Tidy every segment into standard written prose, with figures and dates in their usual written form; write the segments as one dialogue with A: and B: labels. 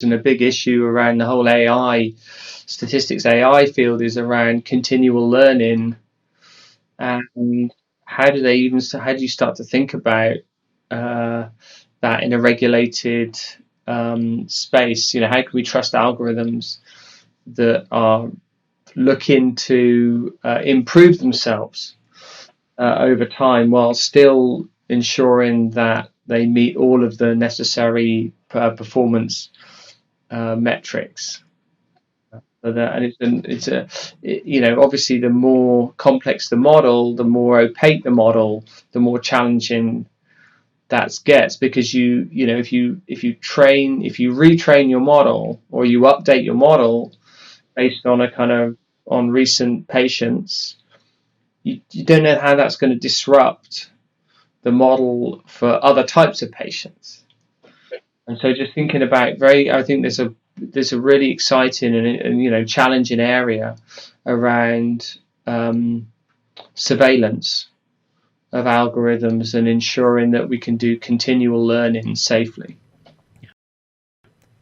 A: and a big issue around the whole AI, statistics AI field is around continual learning. And how do you start to think about that in a regulated space? How can we trust algorithms that are looking to improve themselves over time while still ensuring that they meet all of the necessary performance metrics? Obviously the more complex the model, the more opaque the model, the more challenging that gets, because if you retrain your model, or you update your model based on on recent patients, you don't know how that's going to disrupt the model for other types of patients. And so just thinking about I think there's a really exciting and challenging area around surveillance of algorithms and ensuring that we can do continual learning safely.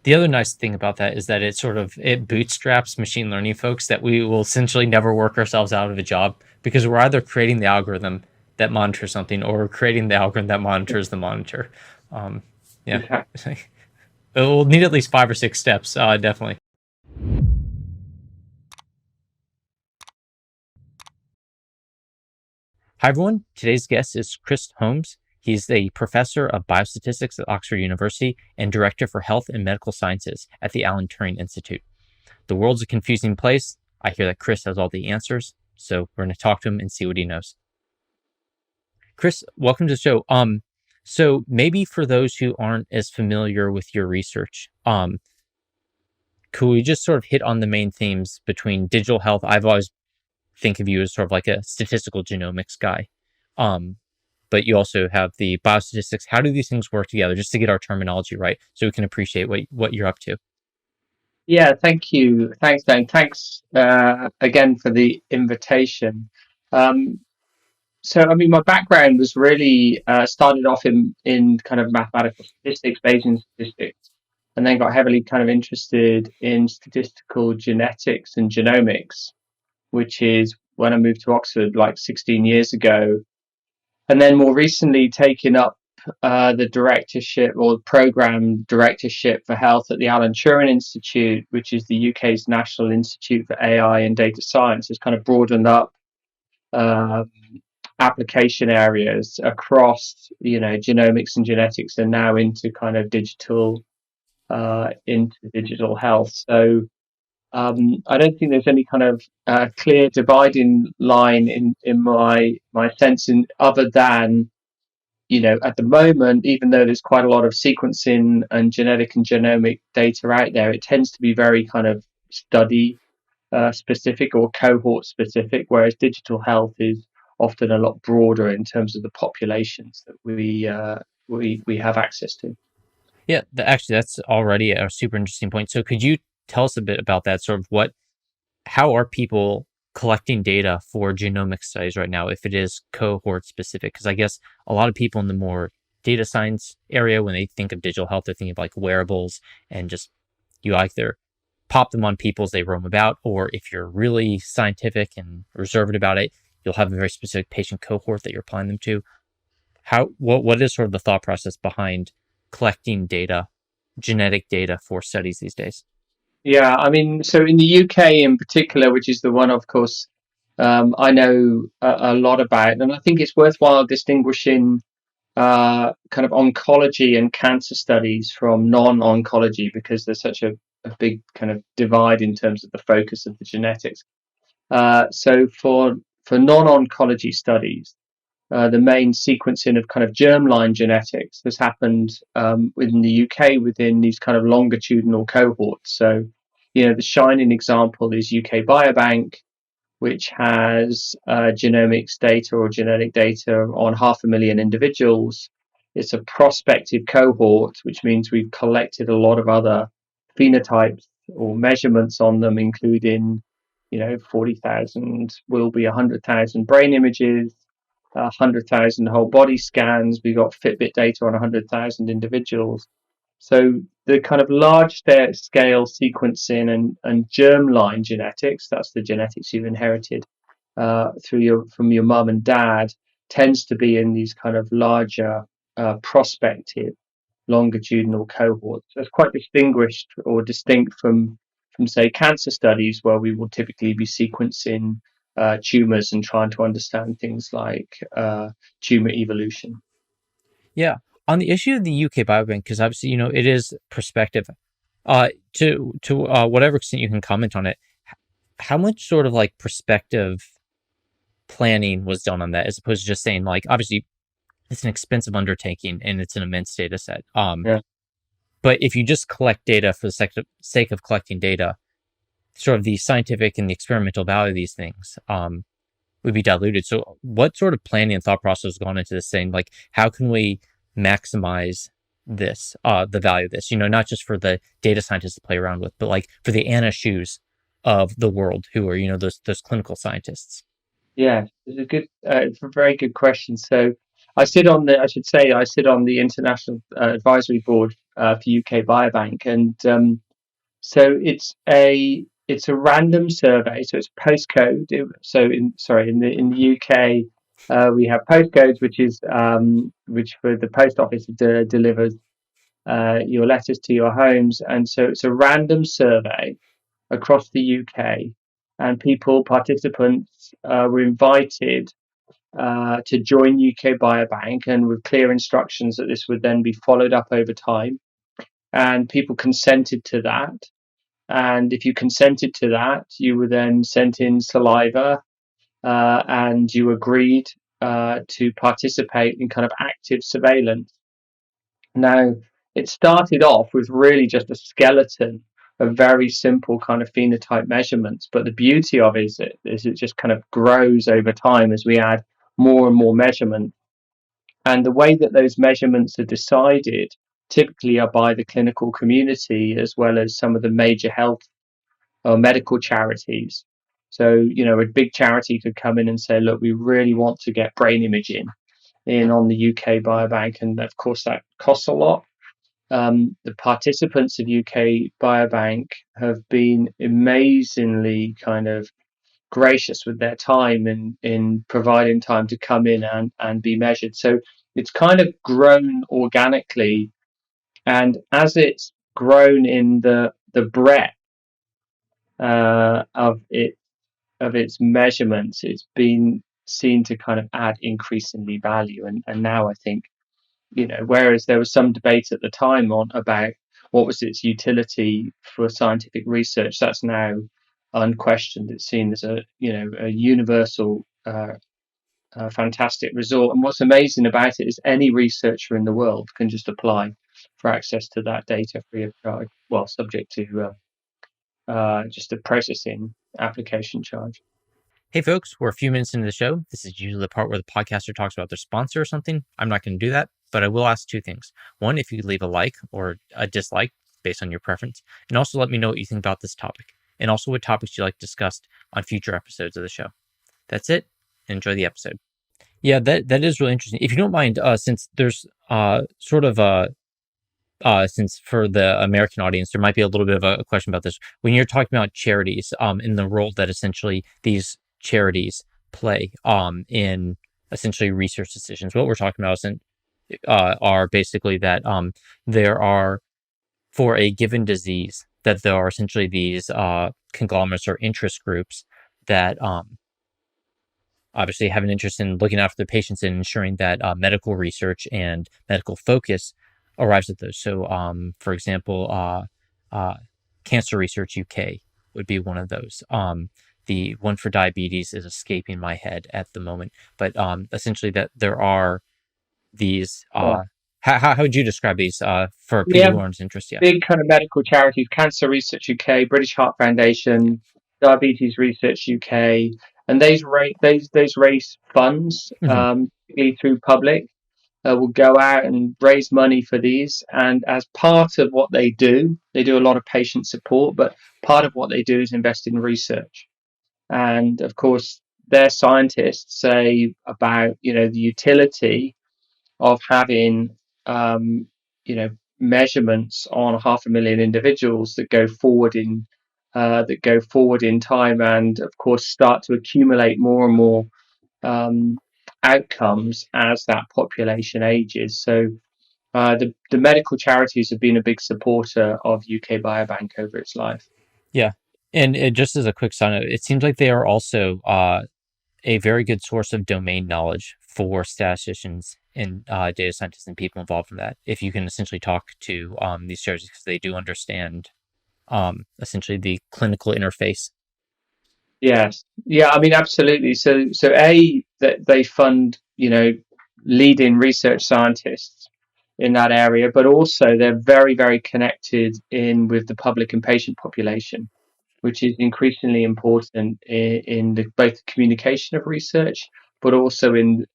B: The other nice thing about that is that it bootstraps machine learning folks, that we will essentially never work ourselves out of a job, because we're either creating the algorithm that monitors something, or we're creating the algorithm that monitors the monitor. Yeah. Exactly. We'll need at least 5 or 6 steps, definitely. Hi, everyone. Today's guest is Chris Holmes. He's a professor of biostatistics at Oxford University and director for health and medical sciences at the Alan Turing Institute. The world's a confusing place. I hear that Chris has all the answers, so we're going to talk to him and see what he knows. Chris, welcome to the show. So maybe for those who aren't as familiar with your research, could we just sort of hit on the main themes between digital health? I've always think of you as sort of like a statistical genomics guy. But you also have the biostatistics. How do these things work together, just to get our terminology right, so we can appreciate what you're up to?
A: Yeah, thank you. Thanks, Ben. Thanks again for the invitation. So, my background was really started off in kind of mathematical statistics, Bayesian statistics, and then got heavily kind of interested in statistical genetics and genomics, which is when I moved to Oxford like 16 years ago. And then more recently taken up the directorship or program directorship for health at the Alan Turing Institute, which is the UK's National Institute for AI and Data Science. It's kind of broadened up application areas across, genomics and genetics, and now into kind of digital health. So I don't think there's any kind of clear dividing line in my sense, other than, at the moment, even though there's quite a lot of sequencing and genetic and genomic data out there, it tends to be very kind of study specific or cohort specific, whereas digital health is often a lot broader in terms of the populations that we have access to.
B: Yeah, actually, that's already a super interesting point. So could you tell us a bit about that? Sort of how are people collecting data for genomic studies right now, if it is cohort specific? Because I guess a lot of people in the more data science area, when they think of digital health, they're thinking of like wearables, and just you either pop them on people as they roam about, or if you're really scientific and reserved about it, you'll have a very specific patient cohort that you're applying them to. What is sort of the thought process behind collecting data, genetic data, for studies these days?
A: Yeah, so in the UK in particular, which is the one, of course, I know a lot about, and I think it's worthwhile distinguishing kind of oncology and cancer studies from non-oncology, because there's such a big kind of divide in terms of the focus of the genetics. So for non-oncology studies, the main sequencing of kind of germline genetics has happened within the UK within these kind of longitudinal cohorts. So, the shining example is UK Biobank, which has genomics data or genetic data on 500,000 individuals. It's a prospective cohort, which means we've collected a lot of other phenotypes or measurements on them, including, 40,000 will be 100,000 brain images, 100,000 whole body scans. We got Fitbit data on 100,000 individuals. So the kind of large scale sequencing and germline genetics, that's the genetics you've inherited from your mum and dad, tends to be in these kind of larger prospective longitudinal cohorts. So it's quite distinguished or distinct from say cancer studies where we will typically be sequencing tumors and trying to understand things like tumor evolution.
B: Yeah. On the issue of the UK Biobank, because obviously, it is perspective. To whatever extent you can comment on it, how much sort of like perspective planning was done on that, as opposed to just saying like, obviously, it's an expensive undertaking and it's an immense data set.
A: Yeah.
B: But if you just collect data for the sake of collecting data, sort of the scientific and the experimental value of these things would be diluted. So, what sort of planning and thought process has gone into this thing? Like, how can we maximize the value of this? Not just for the data scientists to play around with, but like for the Anna Shoes of the world, who are those clinical scientists.
A: Yeah, it's a very good question. So I sit on the international advisory board for UK Biobank, and so it's a random survey. So it's postcode. In the UK, we have postcodes, which for the post office delivers your letters to your homes, and so it's a random survey across the UK, and participants were invited to join UK Biobank, and with clear instructions that this would then be followed up over time. And people consented to that. And if you consented to that, you were then sent in saliva, and you agreed to participate in kind of active surveillance. Now, it started off with really just a skeleton of very simple kind of phenotype measurements, but the beauty of it just kind of grows over time as we add more and more measurements. And the way that those measurements are decided typically are by the clinical community as well as some of the major health or medical charities. So, a big charity could come in and say, look, we really want to get brain imaging in on the UK Biobank. And of course, that costs a lot. The participants of UK Biobank have been amazingly kind of gracious with their time in providing time to come in and be measured. So it's kind of grown organically, and as it's grown in the breadth of its measurements, it's been seen to kind of add increasingly value. And now I think, whereas there was some debate at the time on about what was its utility for scientific research, that's now unquestioned. It's seen as a universal fantastic result. And what's amazing about it is any researcher in the world can just apply for access to that data free of charge. Well, subject to just a processing application charge.
B: Hey, folks, we're a few minutes into the show. This is usually the part where the podcaster talks about their sponsor or something. I'm not going to do that, but I will ask two things. One, if you could leave a like or a dislike based on your preference, and also let me know what you think about this topic, and also what topics you like discussed on future episodes of the show. That's it. Enjoy the episode. Yeah, that is really interesting. If you don't mind, since there's sort of a since for the American audience, there might be a little bit of a question about this. When you're talking about charities, in the role that essentially these charities play, in essentially research decisions, what we're talking about are basically that there are, for a given disease, that there are essentially these conglomerates or interest groups that obviously have an interest in looking after the patients and ensuring that medical research and medical focus arrives at those. So, for example, Cancer Research UK would be one of those. The one for diabetes is escaping my head at the moment, but essentially that there are these.
A: Yeah.
B: How would you describe these for
A: We
B: people
A: have
B: who aren't interested?
A: big kind of medical charities: Cancer Research UK, British Heart Foundation, Diabetes Research UK, and those raise funds,
B: Mhm.
A: typically through public. Will go out and raise money for these, and as part of what they do a lot of patient support, but part of what they do is invest in research. And of course, their scientists say about the utility of having um, measurements on 500,000 individuals that go forward in time, and of course start to accumulate more and more um, outcomes as that population ages. So the medical charities have been a big supporter of UK Biobank over its life.
B: Yeah. And just as a quick side note, it seems like they are also a very good source of domain knowledge for statisticians and data scientists and people involved in that. If you can essentially talk to these charities, because they do understand essentially the clinical interface.
A: Yes, yeah, I mean, absolutely. So a that they fund, leading research scientists in that area, but also they're very, very connected in with the public and patient population, which is increasingly important in both the communication of research, but also in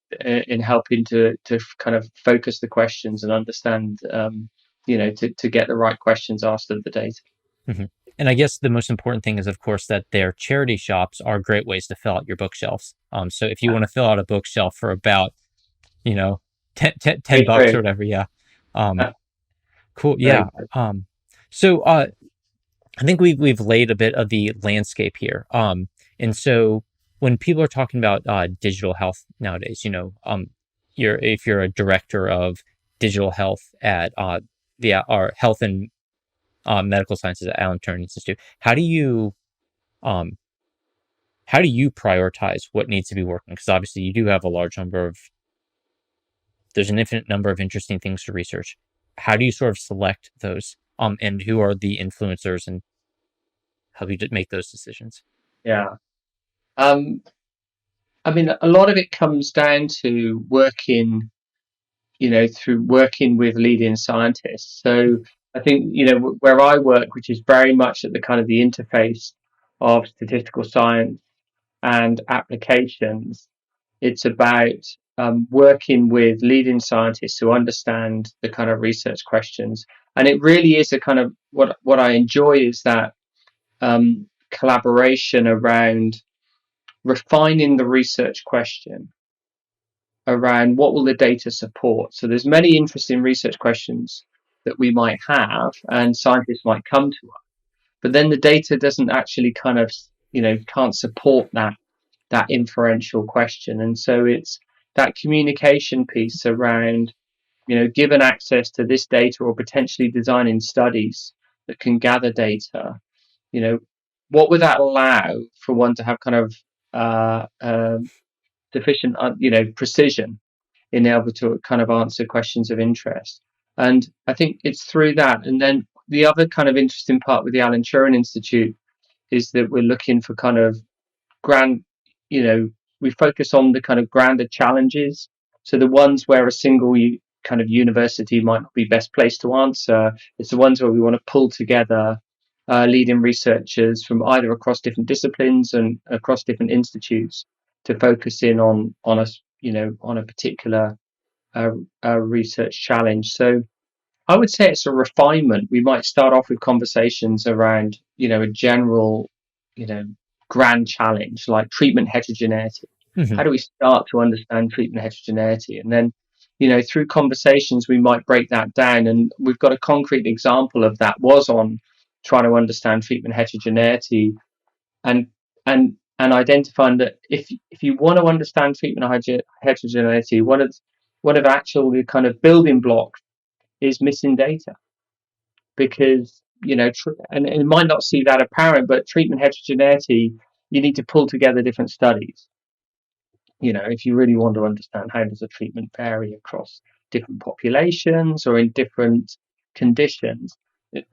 A: helping to kind of focus the questions and understand, to get the right questions asked of the data.
B: Mhm. And I guess the most important thing is, of course, that their charity shops are great ways to fill out your bookshelves. So if you want to fill out a bookshelf for about, you know, 10
A: Very
B: bucks or
A: true.
B: whatever, yeah. Um,
A: Uh,
B: cool,
A: Very
B: yeah.
A: true.
B: So I think we've laid a bit of the landscape here. And so when people are talking about digital health nowadays, if you're a director of digital health at our health and medical sciences at Alan Turing Institute, um, how do you prioritize what needs to be working? Because obviously you do have a large number of there's an infinite number of interesting things to research. How do you sort of select those? And who are the influencers and help you to make those decisions?
A: Yeah. Um, I mean, a lot of it comes down to working, through working with leading scientists. So I think, where I work, which is very much at the kind of the interface of statistical science and applications, it's about working with leading scientists who understand the kind of research questions. And it really is a kind of what I enjoy is that collaboration around refining the research question around what will the data support. So there's many interesting research questions that we might have and scientists might come to us, but then the data doesn't actually kind of, can't support that inferential question. And so it's that communication piece around, given access to this data or potentially designing studies that can gather data, you know, what would that allow for one to have kind of uh, uh, sufficient, precision in able to kind of answer questions of interest. And I think it's through that. And then the other kind of interesting part with the Alan Turing Institute is that we're looking for kind of grand, you know, we focus on the kind of grander challenges. So the ones where a single kind of university might not be best placed to answer. It's the ones where we want to pull together leading researchers from either across different disciplines and across different institutes to focus in on a on a particular research challenge. So I would say it's a refinement. We might start off with conversations around, a general, you know, grand challenge like treatment heterogeneity.
B: Hmm.
A: How do we start to understand treatment heterogeneity? And then, through conversations, we might break that down. And we've got a concrete example of that was on trying to understand treatment heterogeneity and and identifying that if you want to understand treatment heterogeneity, one of actual the kind of building blocks is missing data because and it might not see that apparent, but treatment heterogeneity, you need to pull together different studies. If you really want to understand how does a treatment vary across different populations or in different conditions,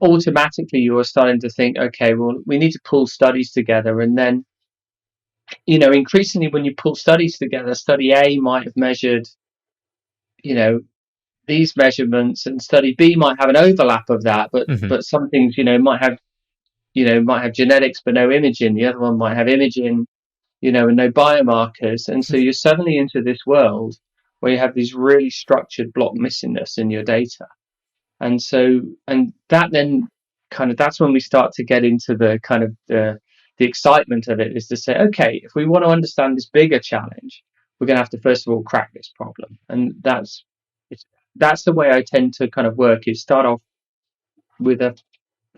A: automatically you are starting to think, okay, well, we need to pull studies together. And then, increasingly when you pull studies together, study A might have measured, you know these measurements, and study B might have an overlap of that, but
B: Hmm.
A: some things, might have genetics but no imaging. The other one might have imaging, and no biomarkers. And so you're suddenly into this world where you have these really structured block missingness in your data. And that then kind of that's when we start to get into the kind of the excitement of it, is to say, okay, if we want to understand this bigger challenge, we're going to have to first of all crack this problem. And that's the way I tend to kind of work, is start off with a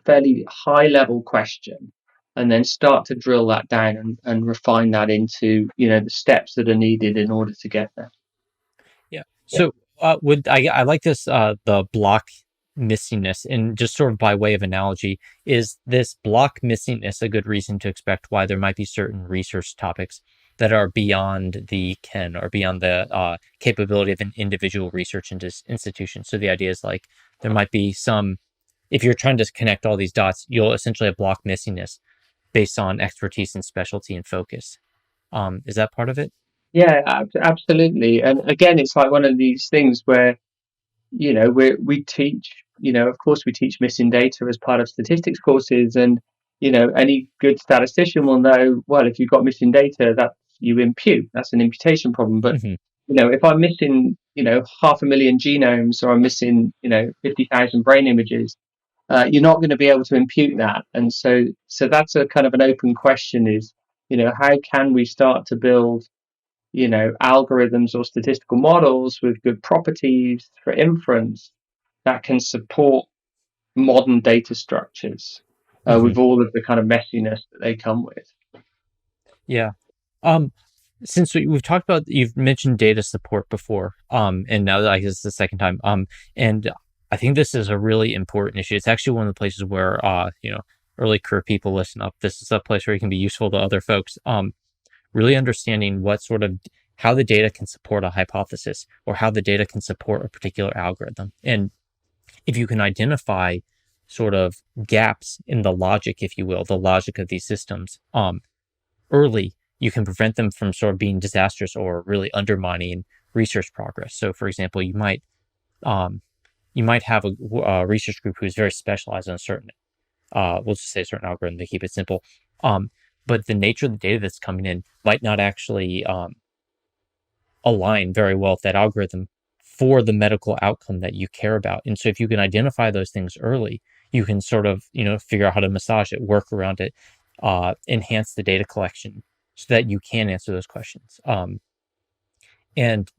A: fairly high level question and then start to drill that down and refine that into, the steps that are needed in order to get there.
B: Yeah. So would I like this the block missingness, and just sort of by way of analogy, is this block missingness a good reason to expect why there might be certain research topics that are beyond the ken or beyond the capability of an individual research institution? So the idea is like there might be some, if you're trying to connect all these dots, you'll essentially have block missingness based on expertise and specialty and focus. Is that part of it?
A: Yeah, absolutely. And again, it's like one of these things where, we teach, of course we teach missing data as part of statistics courses, and any good statistician will know, well, if you've got missing data, that you impute, that's an imputation problem. But
B: Hmm.
A: if I'm missing, 500,000 genomes, or I'm missing, 50,000 brain images, you're not going to be able to impute that. And so that's a kind of an open question, is, how can we start to build, algorithms or statistical models with good properties for inference that can support modern data structures,
B: Hmm.
A: with all of the kind of messiness that they come with.
B: Yeah. Um, since we've talked about, you've mentioned data support before, and now I guess it's the second time, and I think this is a really important issue. It's actually one of the places where, early career people listen up. This is a place where you can be useful to other folks. Really understanding what sort of how the data can support a hypothesis or how the data can support a particular algorithm, and if you can identify sort of gaps in the logic, if you will, the logic of these systems, early, you can prevent them from sort of being disastrous or really undermining research progress. So, for example, um, you might have a research group who's very specialized on a certain, we'll just say a certain algorithm to keep it simple. Um, but the nature of the data that's coming in might not actually align very well with that algorithm for the medical outcome that you care about. And so, if you can identify those things early, you can sort of figure out how to massage it, work around it, enhance the data collection so that you can answer those questions. And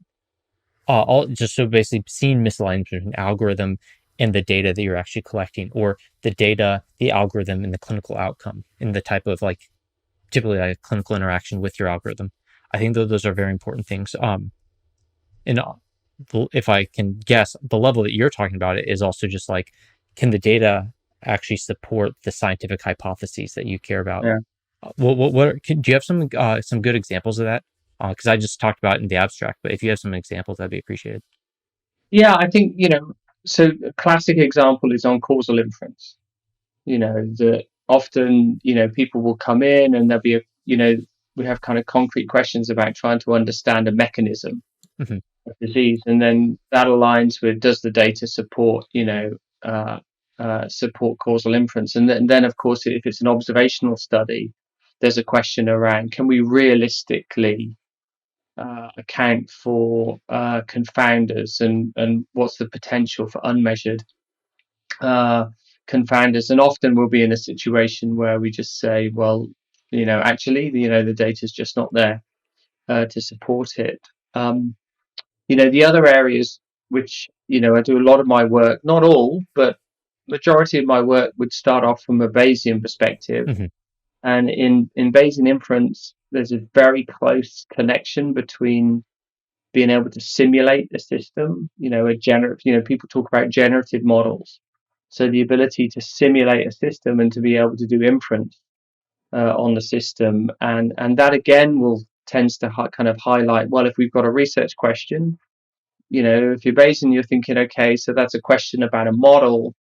B: all just so basically seeing misalignment between algorithm and the data that you're actually collecting, or the data, the algorithm, and the clinical outcome, and the type of like typically like a clinical interaction with your algorithm. I think those are very important things. And if I can guess, the level that you're talking about it is also just like, can the data actually support the scientific hypotheses that you care about?
A: Yeah.
B: Do you have some good examples of that? Because I just talked about it in the abstract, but if you have some examples, that'd be appreciated.
A: Yeah, I think, so a classic example is on causal inference. That often, people will come in and there'll be we have kind of concrete questions about trying to understand a mechanism
B: Hmm.
A: of disease, and then that aligns with, does the data support, uh, support causal inference? And then of course, if it's an observational study, there's a question around, can we realistically account for confounders, and what's the potential for unmeasured uh, confounders? And often we'll be in a situation where we just say, well, actually, the data is just not there to support it. The other areas which, I do a lot of my work, not all, but majority of my work would start off from a Bayesian perspective.
B: Hmm.
A: And in Bayesian inference, there's a very close connection between being able to simulate a system, a generative, people talk about generative models. So the ability to simulate a system and to be able to do inference on the system. And that again will tends to kind of highlight, well, if we've got a research question, if you're Bayesian, you're thinking, okay, so that's a question about a model,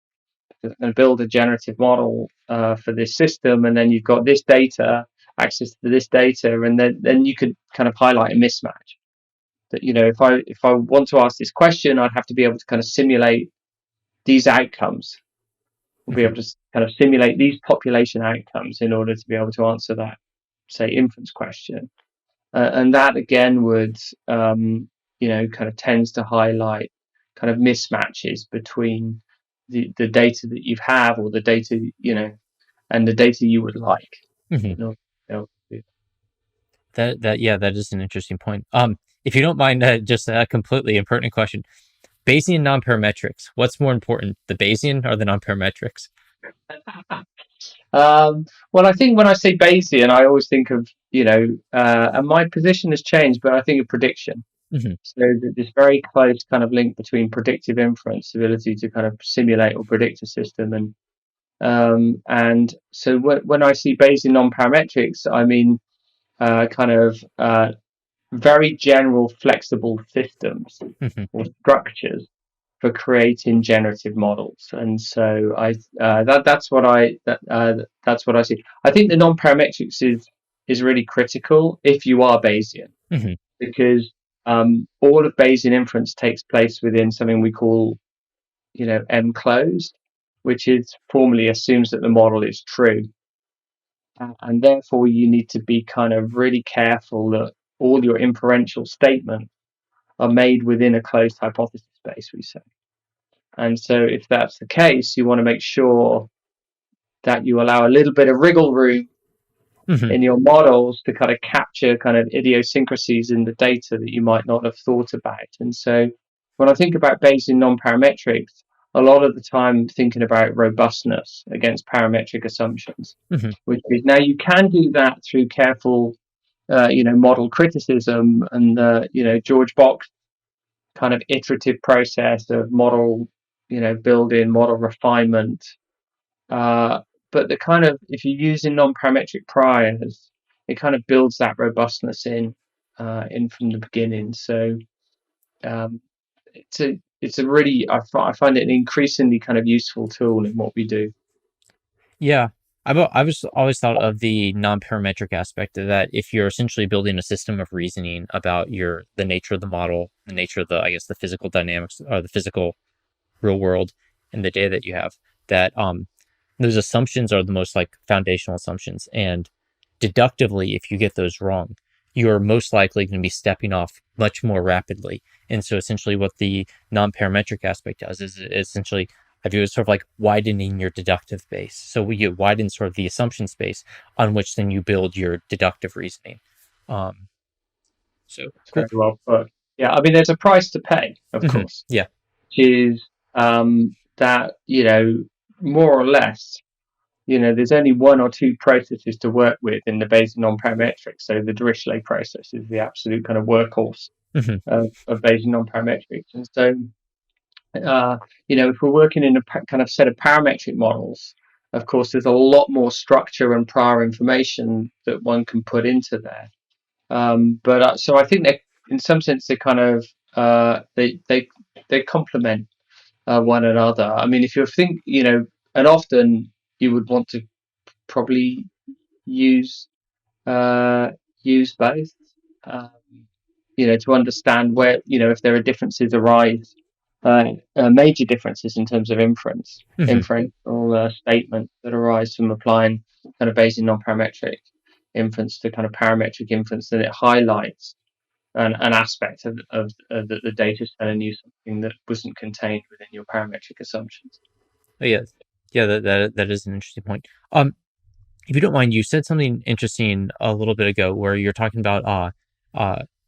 A: and build a generative model for this system, and then you've got this data, access to this data, and then you could kind of highlight a mismatch. That, if I want to ask this question, I'd have to be able to kind of simulate these outcomes. We'll be
B: Hmm.
A: able to kind of simulate these population outcomes in order to be able to answer that, say, inference question. And that again would, kind of tends to highlight kind of mismatches between the data that you have, or the data, and the data you would like.
B: Hmm.
A: You know,
B: That is an interesting point. If you don't mind, just a completely impertinent question. Bayesian nonparametrics. What's more important, the Bayesian or the nonparametrics?
A: Well, I think when I say Bayesian, I always think of, and my position has changed, but I think of prediction.
B: Mm-hmm.
A: So this very close kind of link between predictive inference, ability to kind of simulate or predict a system, and so when I see Bayesian nonparametrics, I mean kind of very general flexible systems
B: Mm-hmm.
A: or structures for creating generative models. And so that's what that's what I see. I think the nonparametrics is really critical if you are Bayesian,
B: Mm-hmm.
A: because all of Bayesian inference takes place within something we call, M closed, which is formally assumes that the model is true. And therefore you need to be kind of really careful that all your inferential statements are made within a closed hypothesis space, we say. And so if that's the case, you want to make sure that you allow a little bit of wriggle room
B: Mm-hmm.
A: in your models to kind of capture kind of idiosyncrasies in the data that you might not have thought about. And so when I think about Bayesian nonparametrics, a lot of the time I'm thinking about robustness against parametric assumptions,
B: Mm-hmm.
A: which is now you can do that through careful, model criticism and, George Box kind of iterative process of model, building, model refinement. Uh, but the kind of, if you're using non-parametric priors, it kind of builds that robustness in from the beginning. So um, it's a really, I find it an increasingly kind of useful tool in what we do.
B: Yeah. I was always thought of the non-parametric aspect of that. If you're essentially building a system of reasoning about the nature of the model, the nature of I guess, the physical dynamics or the physical real world and the data that you have, that those assumptions are the most like foundational assumptions. And deductively, if you get those wrong, you're most likely going to be stepping off much more rapidly. And so essentially what the non-parametric aspect does is essentially, I view it as sort of like widening your deductive base. So you widen sort of the assumption space on which then you build your deductive reasoning. Um, so
A: It's very
B: cool.
A: well put. Yeah, I mean, there's a price to pay, of
B: Hmm.
A: course,
B: Yeah.
A: which is that, more or less, there's only one or two processes to work with in the Bayesian non-parametrics. So the Dirichlet process is the absolute kind of workhorse
B: Hmm.
A: of Bayesian non-parametrics. And so, if we're working in a kind of set of parametric models, of course, there's a lot more structure and prior information that one can put into there. But so I think that in some sense they kind of they complement one another. I mean, if you think, and often you would want to probably use uh, use both, um, to understand where, if there are differences arise, major differences in terms of
B: Hmm.
A: inferential statements that arise from applying kind of Bayesian non-parametric inference to kind of parametric inference, then it highlights an aspect of the data set and you something that wasn't contained within your parametric assumptions.
B: Oh, yeah. Yeah, that is an interesting point. If you don't mind, you said something interesting a little bit ago where you're talking about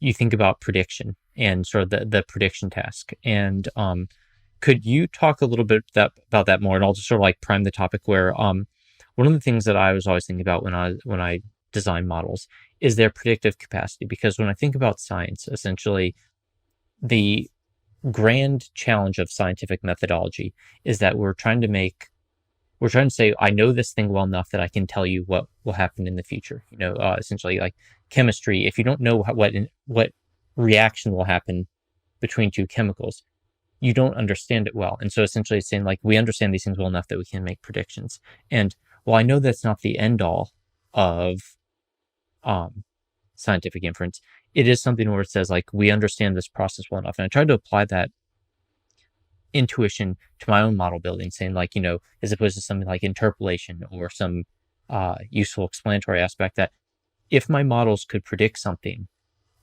B: you think about prediction and sort of the prediction task. And could you talk a little bit about that more? And I'll just sort of like prime the topic where one of the things that I was always thinking about when I design models is their predictive capacity. Because when I think about science, essentially the grand challenge of scientific methodology is that we're trying to say, I know this thing well enough that I can tell you what will happen in the future. Essentially, like chemistry, if you don't know what reaction will happen between two chemicals, you don't understand it well. And so essentially, it's saying like we understand these things well enough that we can make predictions. And while I know that's not the end all of um, scientific inference, it is something where it says like we understand this process well enough. And I tried to apply that intuition to my own model building, saying like, as opposed to something like interpolation or some useful explanatory aspect, that if my models could predict something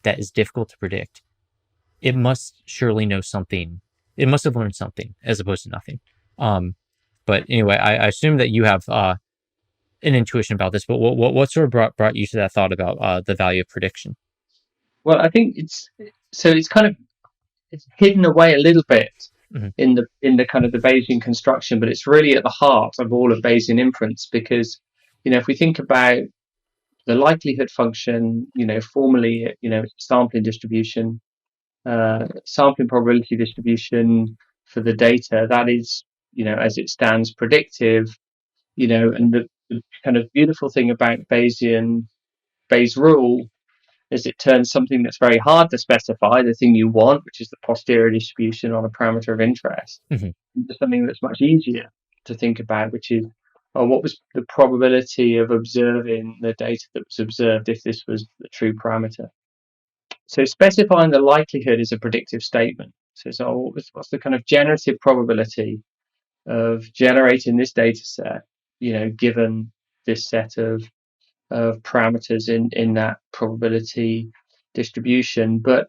B: that is difficult to predict, it must surely know something. It must have learned something as opposed to nothing. Um, but anyway, I assume that you have an intuition about this, but what sort of brought you to that thought about the value of prediction?
A: Well, I think it's kind of it's hidden away a little bit
B: Mhm.
A: in the kind of the Bayesian construction, but it's really at the heart of all of Bayesian inference because, if we think about the likelihood function, formally, sampling distribution, sampling probability distribution for the data, that is, as it stands, predictive, and the kind of beautiful thing about Bayes' rule is it turns something that's very hard to specify, the thing you want, which is the posterior distribution on a parameter of interest,
B: Mhm.
A: into something that's much easier to think about, which is, what was the probability of observing the data that was observed if this was the true parameter? So specifying the likelihood is a predictive statement. So what's the kind of generative probability of generating this data set, given this set of parameters in that probability distribution, but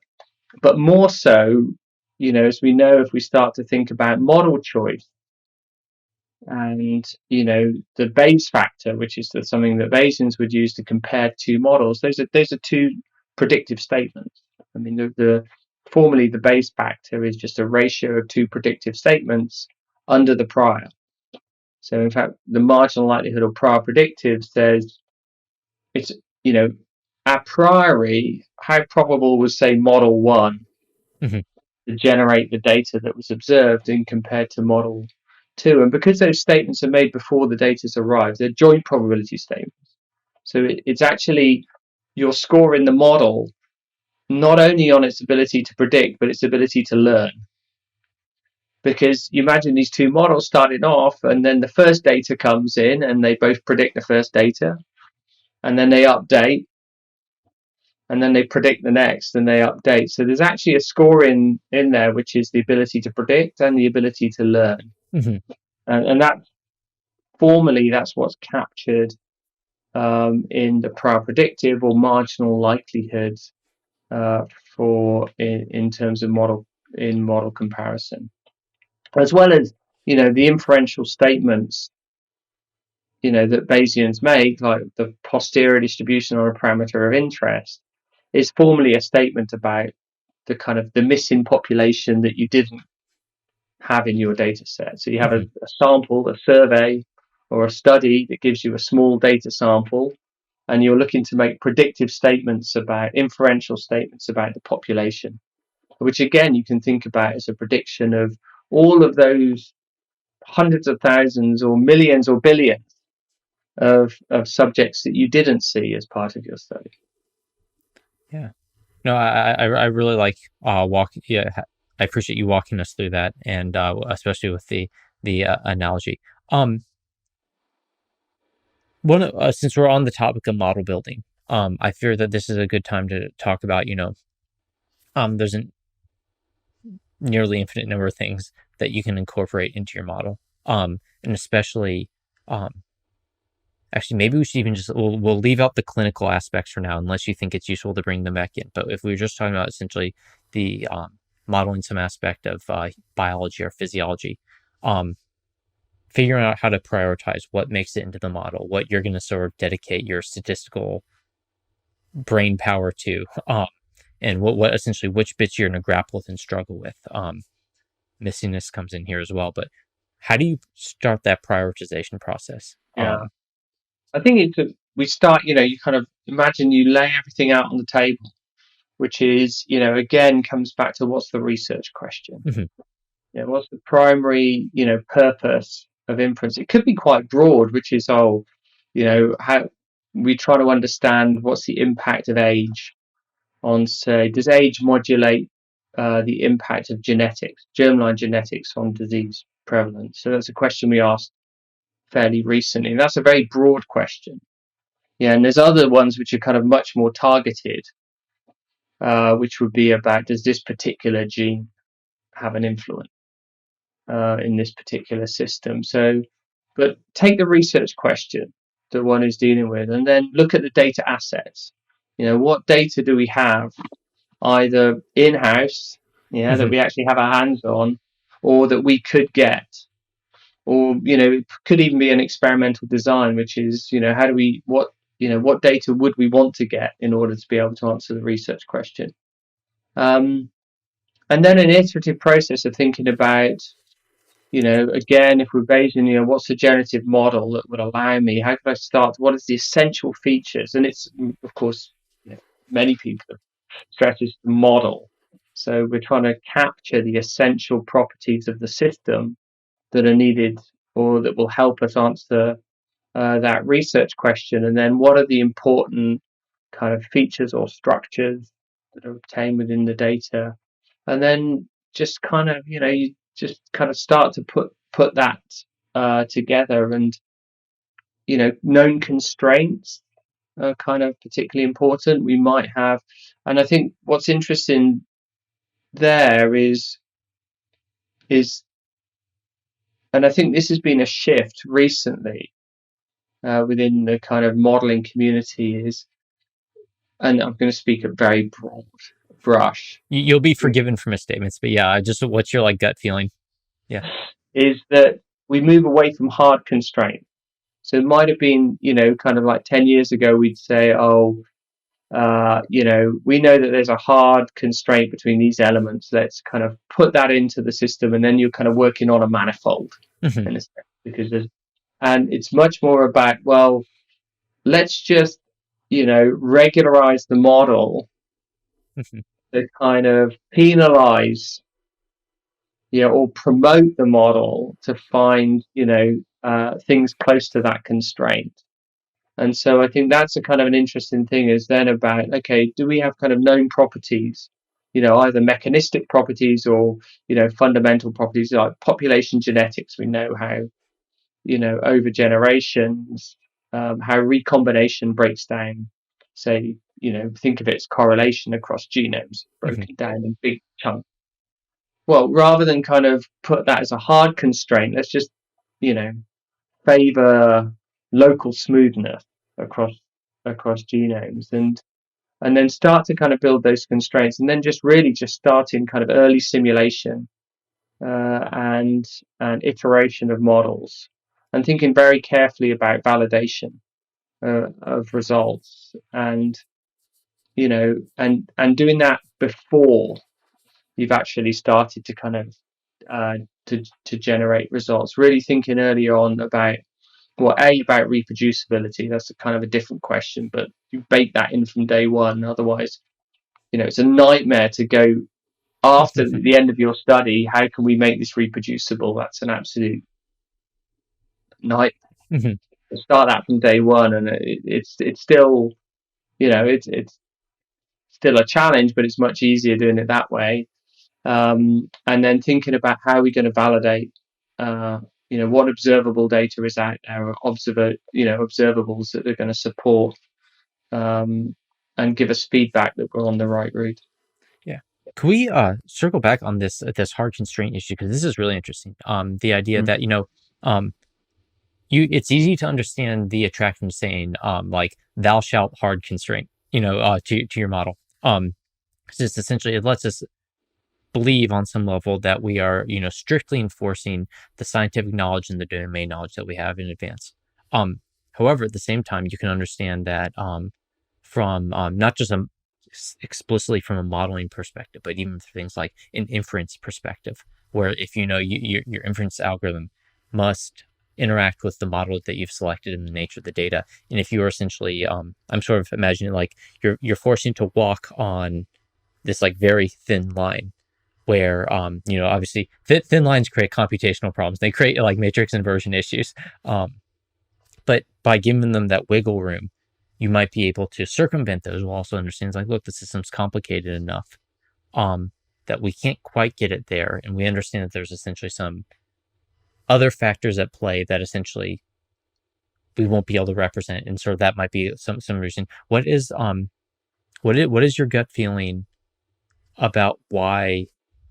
A: more so, as we know, if we start to think about model choice and the Bayes factor, which is something that Bayesians would use to compare two models, those are two predictive statements. I mean, formally the Bayes factor is just a ratio of two predictive statements under the prior. So in fact, the marginal likelihood or prior predictive says it's, a priori, how probable was, say, model one
B: Mhm.
A: to generate the data that was observed in compared to model two. And because those statements are made before the data's arrived, they're joint probability statements. So it's actually you're scoring the model not only on its ability to predict, but its ability to learn. Because you imagine these two models starting off, and then the first data comes in, and they both predict the first data, and then they update, and then they predict the next, and they update. So there's actually a scoring in there, which is the ability to predict and the ability to learn.
B: Mhm.
A: And that formally, that's what's captured in the prior predictive or marginal likelihood for in terms of model comparison, as well as the inferential statements that Bayesians make, like the posterior distribution on a parameter of interest, is formally a statement about the kind of the missing population that you didn't have in your data set. So you have a sample, a survey, or a study that gives you a small data sample, and you're looking to make predictive statements about inferential statements about the population, which again you can think about as a prediction of all of those hundreds of thousands or millions or billions of subjects that you didn't see as part of your study.
B: Yeah. No, I really like walking. Yeah, I appreciate you walking us through that, and especially with the analogy. Um, since we're on the topic of model building, I fear that this is a good time to talk about. There's a nearly infinite number of things that you can incorporate into your model, and especially, um, actually, maybe we should even just we'll leave out the clinical aspects for now, unless you think it's useful to bring them back in. But if we were just talking about essentially the modeling some aspect of biology or physiology, um, figuring out how to prioritize what makes it into the model, what you're going to sort of dedicate your statistical brain power to, and what essentially which bits you're going to grapple with and struggle with. Missingness comes in here as well, but how do you start that prioritization process?
A: Yeah, I think we start. You kind of imagine you lay everything out on the table, which is again comes back to what's the research question.
B: Mhm.
A: What's the primary purpose of inference? It could be quite broad, which is how we try to understand what's the impact of age on, say, does age modulate the impact of genetics, germline genetics, on disease prevalence? So that's a question we asked fairly recently, and that's a very broad question. Yeah, and there's other ones which are kind of much more targeted, which would be about, does this particular gene have an influence in this particular system? So, but take the research question, the one who's dealing with, and then look at the data assets. What data do we have either in-house, that
B: Mhm.
A: we actually have our hands on, or that we could get, or it could even be an experimental design, which is how do we what data would we want to get in order to be able to answer the research question. and then an iterative process of thinking about, again, if we're Bayesian, what's the generative model that would allow me? How could I start? What is the essential features? And it's, of course, many people have stressed the model. So we're trying to capture the essential properties of the system that are needed or that will help us answer that research question. And then what are the important kind of features or structures that are obtained within the data? And then just kind of, you just kind of start to put that together. And, known constraints are kind of particularly important. We might have, and I think what's interesting there is, and I think this has been a shift recently within the kind of modeling community is, and I'm going to speak a very broad brush,
B: You'll be forgiven for misstatements, but yeah, just what's your like gut feeling? Yeah.
A: is that we move away from hard constraints. So it might have been, kind of like 10 years ago, we'd say, oh, we know that there's a hard constraint between these elements. Let's kind of put that into the system, and then you're kind of working on a manifold
B: Mm-hmm.
A: in a sense, because and it's much more about, well, let's just, regularize the model
B: Mm-hmm.
A: to kind of penalize, or promote the model to find, things close to that constraint. And so I think that's a kind of an interesting thing is then about, okay, do we have kind of known properties, either mechanistic properties or, fundamental properties like population genetics? We know how, over generations, how recombination breaks down, say, think of it as correlation across genomes
B: Mm-hmm.
A: broken down in big chunks. Well, rather than kind of put that as a hard constraint, let's just, favor local smoothness across genomes, and then start to kind of build those constraints, and then just really just starting kind of early simulation and iteration of models, and thinking very carefully about validation of results, and and doing that before you've actually started to kind of to generate results. Really thinking earlier on about, well, about reproducibility. That's a kind of a different question, but you bake that in from day one. Otherwise, it's a nightmare to go after the end of your study. How can we make this reproducible? That's an absolute nightmare.
B: Mm-hmm.
A: Start that from day one, and it's still, it's still a challenge, but it's much easier doing it that way. And then thinking about how we're going to validate, what observable data is out there, or observables that are going to support and give us feedback that we're on the right route.
B: Yeah. Can we circle back on this hard constraint issue, because this is really interesting. The idea that um, it's easy to understand the attraction saying like thou shalt hard constraint to your model. Just essentially it lets us believe on some level that we are strictly enforcing the scientific knowledge and the domain knowledge that we have in advance. However, at the same time, you can understand that from not just explicitly from a modeling perspective, but even things like an inference perspective, where if your inference algorithm must interact with the model that you've selected in the nature of the data, and if you are essentially, I'm sort of imagining like you're forcing to walk on this like very thin line where obviously thin lines create computational problems. They create like matrix inversion issues. But by giving them that wiggle room, you might be able to circumvent those while also understands like, look, the system's complicated enough that we can't quite get it there. And we understand that there's essentially some other factors at play that essentially we won't be able to represent. And sort of that might be some reason. What is your gut feeling about why,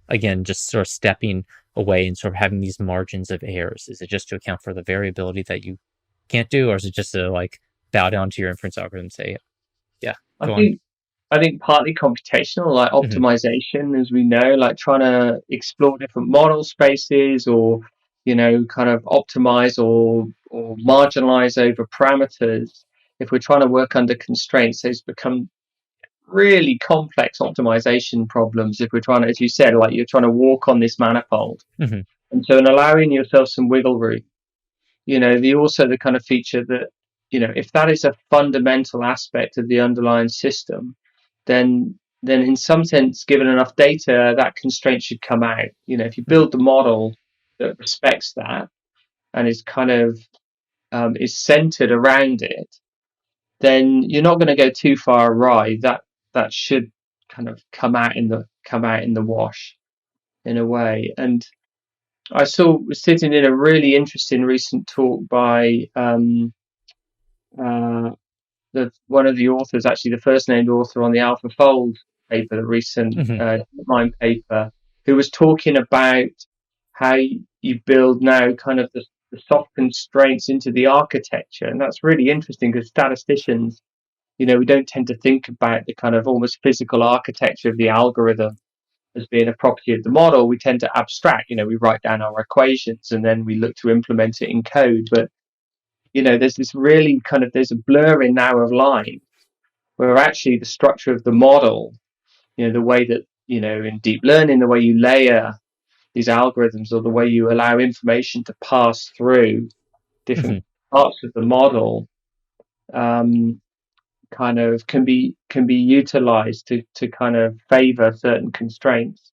B: again, just sort of stepping away and sort of having these margins of errors? Is it just to account for the variability that you can't do, or is it just to like bow down to your inference algorithm and say, yeah,
A: I
B: go on?
A: think I think partly computational, like
B: Mm-hmm.
A: optimization, as we know, like trying to explore different model spaces, or kind of optimize or marginalize over parameters. If we're trying to work under constraints, those become really complex optimization problems if we're trying to, as you said, like you're trying to walk on this manifold.
B: Mm-hmm.
A: And so in allowing yourself some wiggle room, the kind of feature that, if that is a fundamental aspect of the underlying system, then in some sense, given enough data, that constraint should come out. If you build the model that respects that and is kind of is centered around it, then you're not going to go too far awry. That should kind of come out in the wash in a way. And I was sitting in a really interesting recent talk by uh, one of the authors, actually the first named author on the AlphaFold paper, the recent
B: Mm-hmm.
A: mine paper, who was talking about how you build now kind of the soft constraints into the architecture. And that's really interesting because statisticians, we don't tend to think about the kind of almost physical architecture of the algorithm as being a property of the model. We tend to abstract, we write down our equations and then we look to implement it in code. But there's this really there's a blurring now of line where actually the structure of the model, the way that, in deep learning, the way you layer these algorithms or the way you allow information to pass through
B: Mm-hmm.
A: different parts of the model, kind of can be utilized to kind of favor certain constraints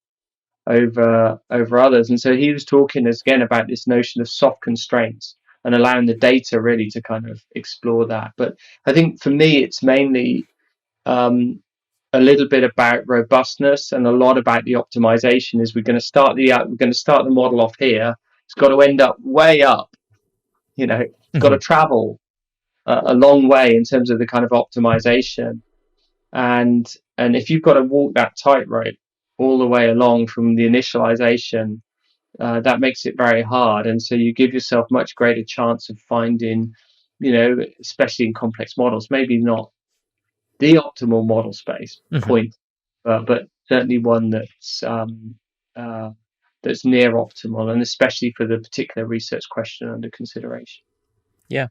A: over others. And so he was talking again about this notion of soft constraints and allowing the data really to kind of explore that. But I think for me, it's mainly a little bit about robustness and a lot about the optimization. Is we're going to start the model off here. It's got to end up way up. It's got
B: Mm-hmm.
A: to travel a long way in terms of the kind of optimization. And if you've got to walk that tightrope all the way along from the initialization, that makes it very hard. And so you give yourself much greater chance of finding, especially in complex models, maybe not the optimal model space
B: Mm-hmm.
A: point, but certainly one uh, that's near optimal, and especially for the particular research question under consideration.
B: Yeah.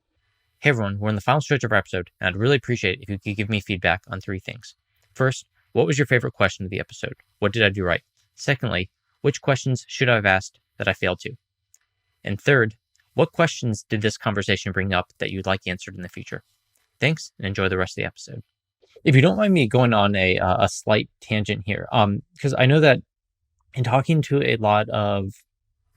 B: Hey everyone, we're in the final stretch of our episode, and I'd really appreciate if you could give me feedback on 3 things. First, what was your favorite question of the episode? What did I do right? Secondly, which questions should I have asked that I failed to? And third, what questions did this conversation bring up that you'd like answered in the future? Thanks, and enjoy the rest of the episode. If you don't mind me going on a slight tangent here, because I know that in talking to a lot of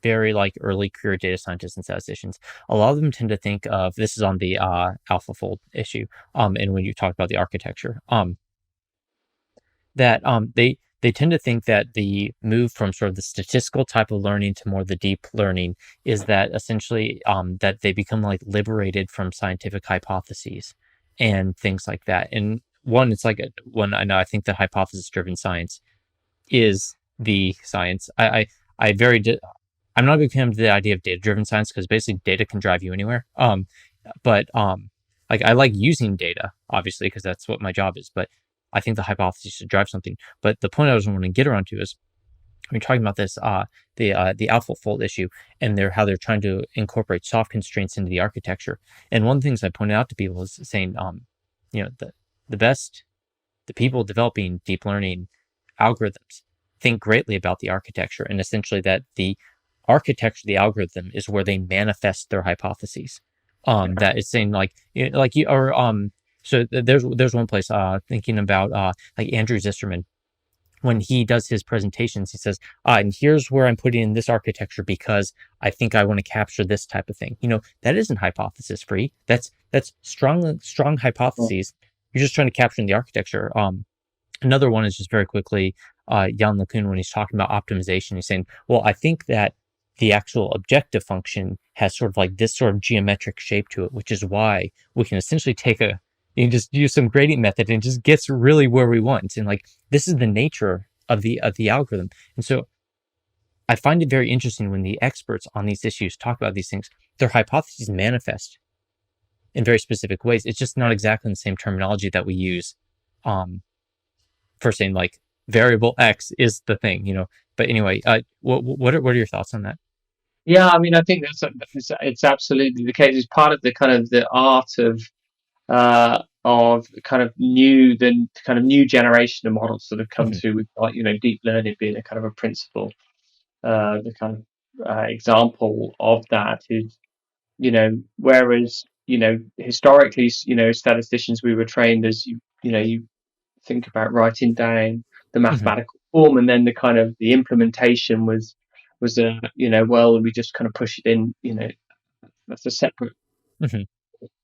B: very early career data scientists and statisticians, a lot of them tend to think of this is on the AlphaFold issue, and when you talk about the architecture, that they tend to think that the move from sort of the statistical type of learning to more the deep learning is that essentially that they become liberated from scientific hypotheses and things like that. And one, it's one I think that hypothesis driven science is the science. I'm not a big fan of the idea of data driven science because basically data can drive you anywhere. But I like using data obviously because that's what my job is. But I think the hypothesis should drive something. But the point I was wanting to get around to is when you're talking about this the AlphaFold issue and how they're trying to incorporate soft constraints into the architecture. And one of the things I pointed out to people is saying the people developing deep learning algorithms think greatly about the architecture and essentially that the architecture of the algorithm is where they manifest their hypotheses. That is saying there's one place thinking about Andrew Zisterman when he does his presentations, he says, and here's where I'm putting in this architecture because I think I want to capture this type of thing. That isn't hypothesis free. That's strong hypotheses. You're just trying to capture in the architecture. Another one is just very quickly, Jan LeCun, when he's talking about optimization, he's saying, well, I think that the actual objective function has sort of this sort of geometric shape to it, which is why we can essentially you can just use some gradient method and it just gets really where we want. And this is the nature of the algorithm. And so I find it very interesting when the experts on these issues talk about these things, their hypotheses manifest in very specific ways. It's just not exactly the same terminology that we use for saying variable X is the thing. But anyway, what are your thoughts on that?
A: Yeah, I mean, I think it's absolutely the case. It's part of the kind of the art of the kind of new generation of models that have come through with, like, deep learning being a kind of a principle. The kind of example of that is, whereas, historically, statisticians, we were trained as, you think about writing down the
B: hmm
A: mathematical form, and then the kind of the implementation was a, well, we just kind of push it in, that's a
B: hmm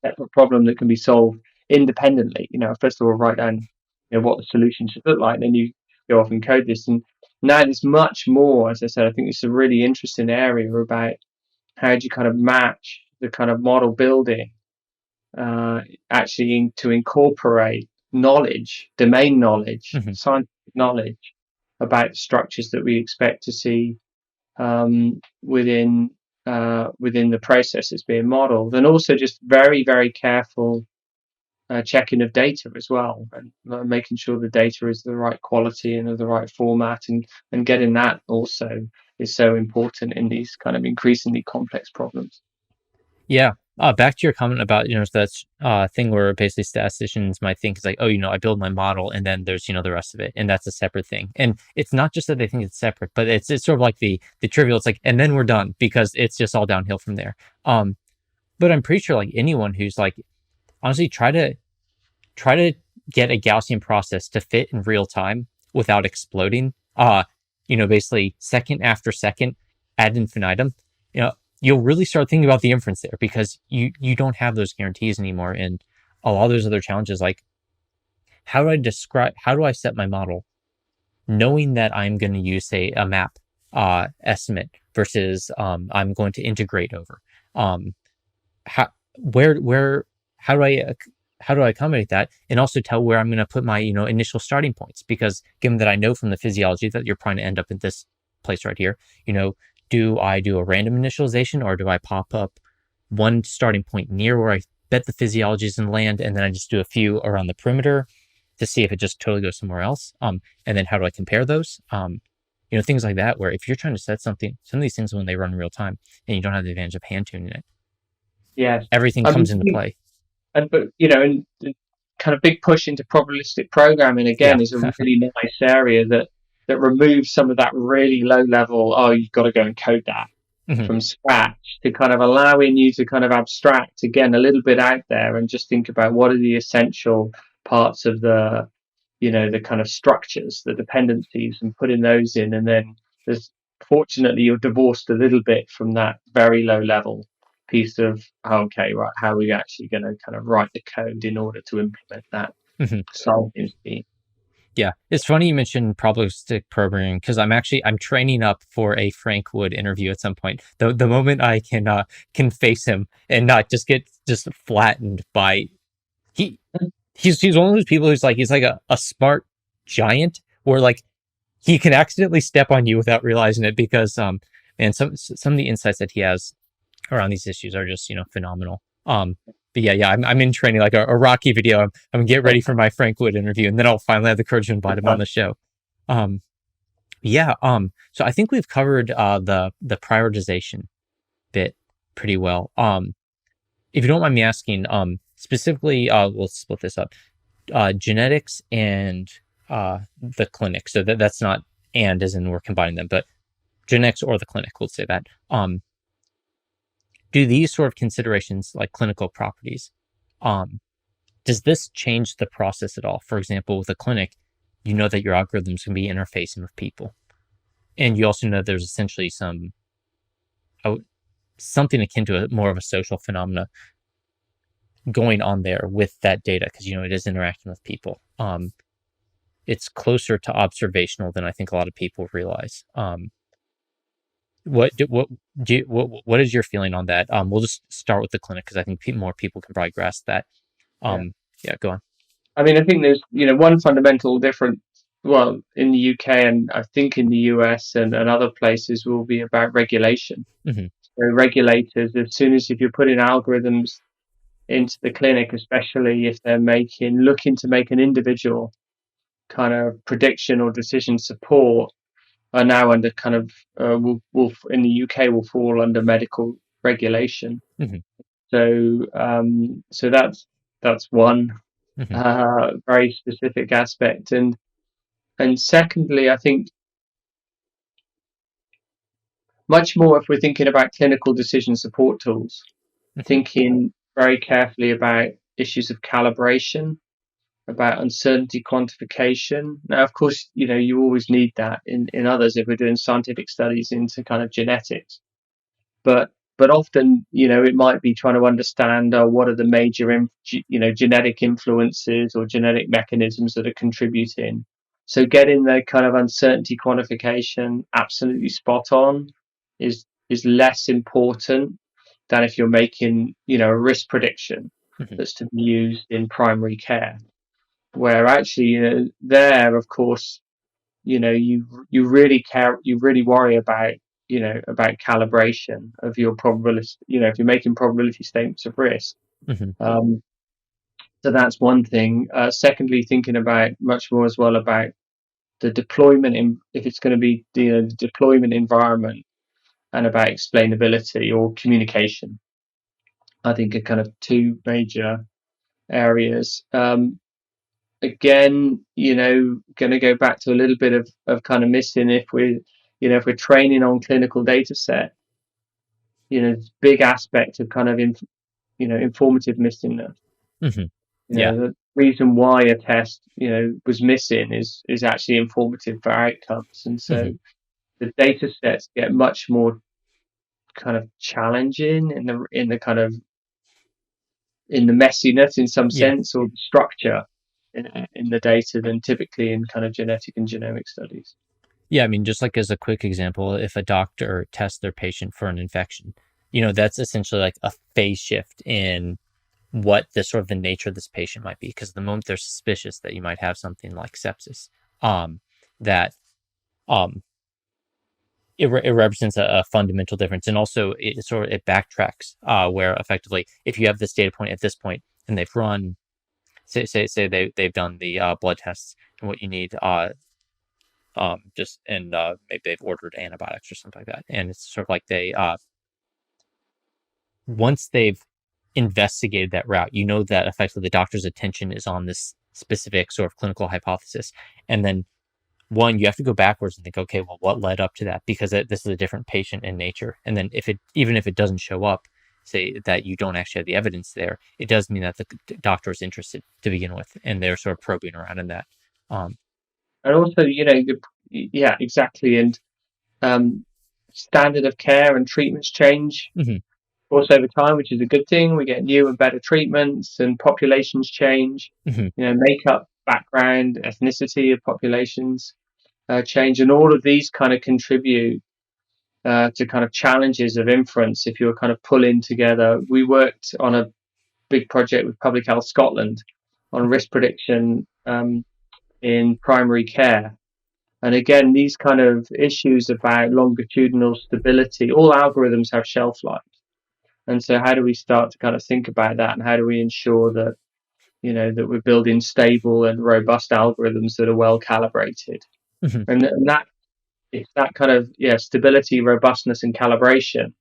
A: separate problem that can be solved independently. First of all, write down, what the solution should look like, and then you go off and code this. And now there's much more. As I said, I think it's a really interesting area about how do you kind of match the kind of model building, uh, to incorporate knowledge, domain knowledge,
B: hmm
A: scientific knowledge about the structures that we expect to see, within the process that's being modeled, and also just very, very careful checking of data as well, and making sure the data is the right quality and of the right format, and getting that also is so important in these kind of increasingly complex problems.
B: Yeah. Back to your comment about, that thing where basically statisticians might think it's like, oh, I build my model and then there's, the rest of it. And that's a separate thing. And it's not just that they think it's separate, but it's sort of like the trivial. It's like, and then we're done because it's just all downhill from there. But I'm pretty sure like anyone who's like, honestly, try to get a Gaussian process to fit in real time without exploding. Basically second after second ad infinitum. You know, you'll really start thinking about the inference there because you don't have those guarantees anymore, and a lot of those other challenges like how do I set my model knowing that I'm going to use say a map estimate versus I'm going to integrate over how where how do I accommodate that and also tell where I'm going to put my initial starting points because given that I know from the physiology that you're trying to end up in this place right here, do I do a random initialization or do I pop up one starting point near where I bet the physiology is in land and then I just do a few around the perimeter to see if it just totally goes somewhere else, and then how do I compare those, things like that where if you're trying to set something some of these things when they run in real time and you don't have the advantage of hand tuning it,
A: Yes,
B: everything
A: I
B: comes
A: mean,
B: into play.
A: and but and the kind of big push into probabilistic programming
B: Yeah.
A: again is a really nice area that removes some of that really low level. Oh, you've got to go and code that
B: hmm
A: from scratch, to kind of allowing you to kind of abstract again a little bit out there and just think about what are the essential parts of the kind of structures, the dependencies, and putting those in. And then there's, fortunately, you're divorced a little bit from that very low level piece of, okay, right, how are we actually going to kind of write the code in order to implement that
B: hmm
A: solving scheme.
B: Yeah, it's funny you mentioned probabilistic programming because I'm training up for a Frank Wood interview at some point. The moment I can face him and not just get just flattened by he he's one of those people who's like he's like a smart giant where like he can accidentally step on you without realizing it because and some of the insights that he has around these issues are just phenomenal. But yeah, I'm in training like a Rocky video. I'm gonna get ready for my Frank Wood interview, and then I'll finally have the courage to invite him on the show. Um, yeah. So I think we've covered the prioritization bit pretty well. If you don't mind me asking, specifically, we'll split this up. Genetics and the clinic. So that's not and as in we're combining them, but genetics or the clinic. We'll say that. Do these sort of considerations like clinical properties, um, does this change the process at all? For example, with a clinic, you know that your algorithms can be interfacing with people, and you also know there's essentially uh, something akin to more of a social phenomena going on there with that data because it is interacting with people. It's closer to observational than I think a lot of people realize. What is your feeling on that? We'll just start with the clinic because I think more people can probably grasp that.
A: Yeah.
B: Um, yeah, go on.
A: I mean, I think there's, one fundamental difference, well, in the UK, and I think in the US, and other places, will be about regulation.
B: hmm
A: So regulators, as soon as, if you're putting algorithms into the clinic, especially if they're looking to make an individual kind of prediction or decision support, are now under kind of, will in the UK will fall under medical regulation.
B: hmm
A: So that's one.
B: Hmm.
A: very specific aspect. And secondly, I think much more if we're thinking about clinical decision support tools,
B: Hmm.
A: thinking very carefully about issues of calibration, about uncertainty quantification. Now, of course, you always need that in others if we're doing scientific studies into kind of genetics. But often, it might be trying to understand what are the major, genetic influences or genetic mechanisms that are contributing. So getting the kind of uncertainty quantification absolutely spot on is less important than if you're making, a risk prediction
B: Hmm.
A: that's to be used in primary care, where actually, there, of course, you really care, you really worry about, about calibration of your probability, if you're making probability statements of risk.
B: Hmm.
A: um, so that's one thing. Secondly, thinking about much more as well about the deployment in, if it's going to be the deployment environment, and about explainability or communication, I think are kind of two major areas. Again, going to go back to a little bit of kind of missing, if we're, if we're training on clinical data set, big aspect of kind of, informative missingness.
B: Hmm. Yeah.
A: The reason why a test, was missing is actually informative for outcomes. And so
B: Hmm.
A: the data sets get much more kind of challenging in the kind of, in the messiness in some
B: Yeah.
A: sense, or the structure in the data, than typically in kind of genetic and genomic studies.
B: Yeah, I mean, just like as a quick example, if a doctor tests their patient for an infection, that's essentially like a phase shift in what the sort of the nature of this patient might be. Because the moment they're suspicious that you might have something like sepsis, that um, it represents a fundamental difference, and also it backtracks where effectively, if you have this data point at this point, and they've run, say they've done the blood tests and what you need, just and maybe they've ordered antibiotics or something like that, and it's sort of like they once they've investigated that route, that effectively the doctor's attention is on this specific sort of clinical hypothesis, and then one, you have to go backwards and think, okay, well, what led up to that? Because this is a different patient in nature, and then even if it doesn't show up, say that you don't actually have the evidence there, it does mean that the doctor is interested to begin with, and they're sort of probing around in that. Um,
A: And also, yeah, exactly. And um, standard of care and treatments change,
B: mhm,
A: of course, over time, which is a good thing. We get new and better treatments, and populations change.
B: mhm,
A: Makeup, background, ethnicity of populations change, and all of these kind of contribute to kind of challenges of inference. If you're kind of pulling together, we worked on a big project with Public Health Scotland on risk prediction in primary care. And again, these kind of issues about longitudinal stability, all algorithms have shelf life. And so how do we start to kind of think about that, and how do we ensure that, that we're building stable and robust algorithms that are well calibrated?
B: mhm.
A: And that, it's that kind of, stability, robustness, and calibration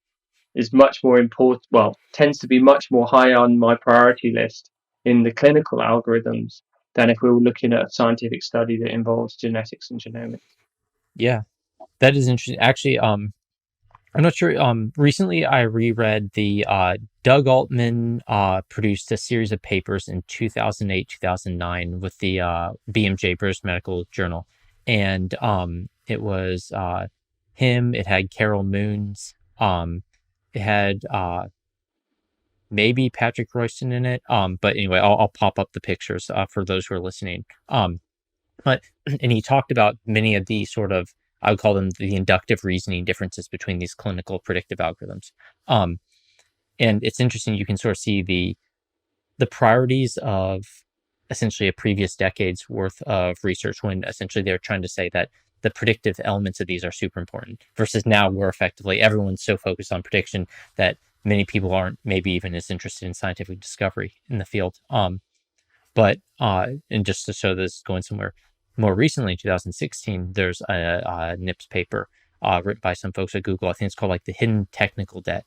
A: is much more important, well, tends to be much more high on my priority list in the clinical algorithms than if we were looking at a scientific study that involves genetics and genomics.
B: Yeah, that is interesting. Actually, I'm not sure. Recently, I reread the Doug Altman produced a series of papers in 2008, 2009 with the BMJ, British Medical Journal, and it was him. It had Carol Moons. It had maybe Patrick Royston in it. But anyway, I'll pop up the pictures for those who are listening. But and he talked about many of the sort of, I would call them the inductive reasoning differences between these clinical predictive algorithms. Um, and it's interesting, you can sort of see the priorities of essentially a previous decade's worth of research, when essentially they're trying to say that the predictive elements of these are super important, versus now where effectively everyone's so focused on prediction that many people aren't maybe even as interested in scientific discovery in the field. And just to show this going somewhere, more recently in 2016, there's a NIPS paper written by some folks at Google. I think it's called like the hidden technical debt